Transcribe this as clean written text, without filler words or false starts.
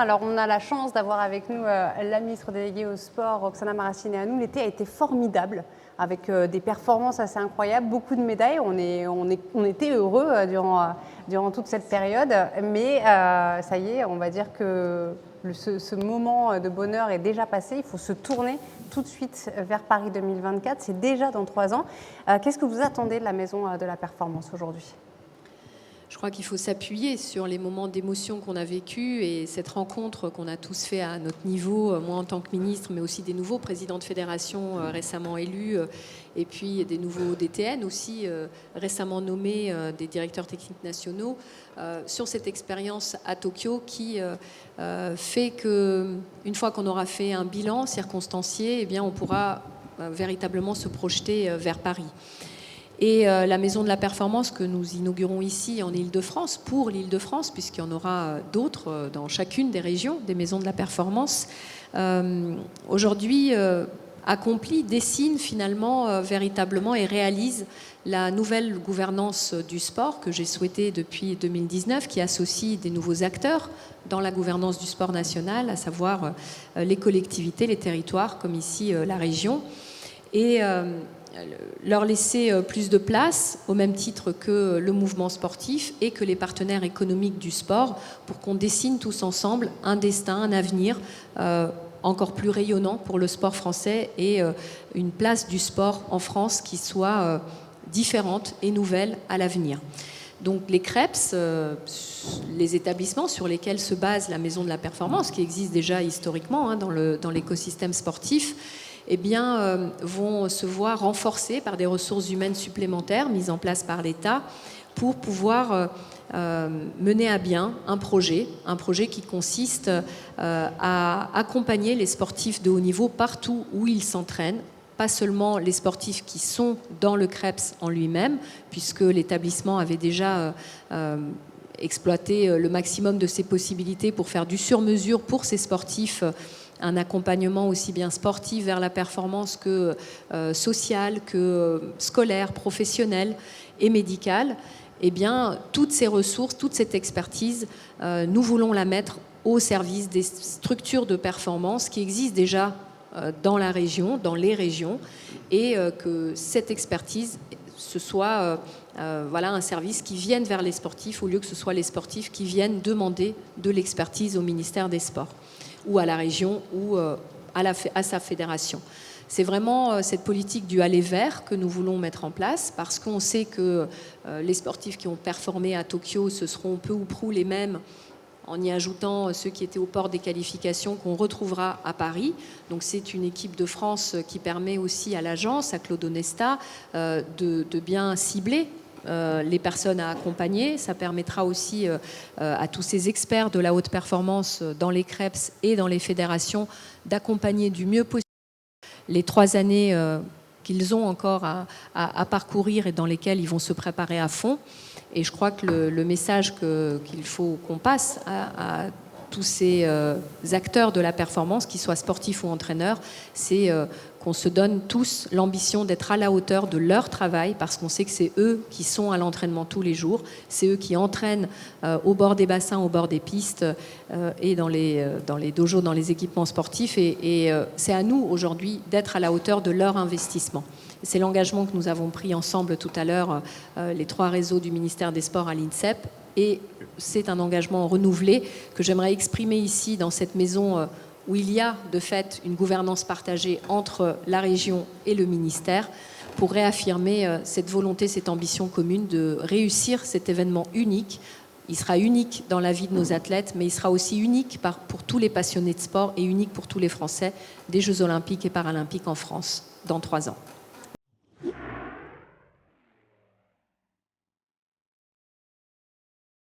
Alors, on a la chance d'avoir avec nous la ministre déléguée au sport, Roxana Maracineanu. L'été a été formidable, avec des performances assez incroyables, beaucoup de médailles. On était heureux durant toute cette période, mais ça y est, on va dire que ce moment de bonheur est déjà passé. Il faut se tourner tout de suite vers Paris 2024. C'est déjà dans 3 ans. Qu'est-ce que vous attendez de la Maison de la Performance aujourd'hui ? Je crois qu'il faut s'appuyer sur les moments d'émotion qu'on a vécus et cette rencontre qu'on a tous fait à notre niveau, moi en tant que ministre, mais aussi des nouveaux présidents de fédération récemment élus, et puis des nouveaux DTN aussi récemment nommés, des directeurs techniques nationaux, sur cette expérience à Tokyo qui fait qu'une fois qu'on aura fait un bilan circonstancié, eh bien, on pourra véritablement se projeter vers Paris. Et la Maison de la Performance que nous inaugurons ici en Île-de-France, pour l'Île-de-France, puisqu'il y en aura d'autres dans chacune des régions, des Maisons de la Performance, aujourd'hui accomplit, dessine finalement véritablement et réalise la nouvelle gouvernance du sport que j'ai souhaitée depuis 2019, qui associe des nouveaux acteurs dans la gouvernance du sport national, à savoir les collectivités, les territoires, comme ici la région. Et leur laisser plus de place, au même titre que le mouvement sportif et que les partenaires économiques du sport, pour qu'on dessine tous ensemble un destin, un avenir encore plus rayonnant pour le sport français et une place du sport en France qui soit différente et nouvelle à l'avenir. Donc les CREPS, les établissements sur lesquels se base la Maison de la Performance, qui existe déjà historiquement dans l'écosystème sportif, eh bien, vont se voir renforcés par des ressources humaines supplémentaires mises en place par l'État pour pouvoir mener à bien un projet qui consiste à accompagner les sportifs de haut niveau partout où ils s'entraînent, pas seulement les sportifs qui sont dans le CREPS en lui-même, puisque l'établissement avait déjà exploité le maximum de ses possibilités pour faire du sur-mesure pour ces sportifs, un accompagnement aussi bien sportif vers la performance que social, que scolaire, professionnel et médical. Eh bien, toutes ces ressources, toute cette expertise, nous voulons la mettre au service des structures de performance qui existent déjà dans la région, dans les régions, et que cette expertise, ce soit voilà, un service qui vienne vers les sportifs au lieu que ce soit les sportifs qui viennent demander de l'expertise au ministère des Sports ou à la région ou à sa fédération. C'est vraiment cette politique du aller vers que nous voulons mettre en place parce qu'on sait que les sportifs qui ont performé à Tokyo, ce seront peu ou prou les mêmes en y ajoutant ceux qui étaient au port des qualifications qu'on retrouvera à Paris. Donc c'est une équipe de France qui permet aussi à l'agence, à Claude Onesta, de bien cibler les personnes à accompagner. Ça permettra aussi à tous ces experts de la haute performance dans les CREPS et dans les fédérations d'accompagner du mieux possible les 3 années qu'ils ont encore à parcourir et dans lesquelles ils vont se préparer à fond. Et je crois que le message qu'il faut qu'on passe à tous ces acteurs de la performance, qu'ils soient sportifs ou entraîneurs, c'est qu'on se donne tous l'ambition d'être à la hauteur de leur travail, parce qu'on sait que c'est eux qui sont à l'entraînement tous les jours, c'est eux qui entraînent au bord des bassins, au bord des pistes et dans les dojos, dans les équipements sportifs. Et c'est à nous aujourd'hui d'être à la hauteur de leur investissement. C'est l'engagement que nous avons pris ensemble tout à l'heure, les 3 réseaux du ministère des Sports à l'INSEP. Et c'est un engagement renouvelé que j'aimerais exprimer ici dans cette maison où il y a de fait une gouvernance partagée entre la région et le ministère pour réaffirmer cette volonté, cette ambition commune de réussir cet événement unique. Il sera unique dans la vie de nos athlètes, mais il sera aussi unique pour tous les passionnés de sport et unique pour tous les Français des Jeux Olympiques et Paralympiques en France dans 3 ans.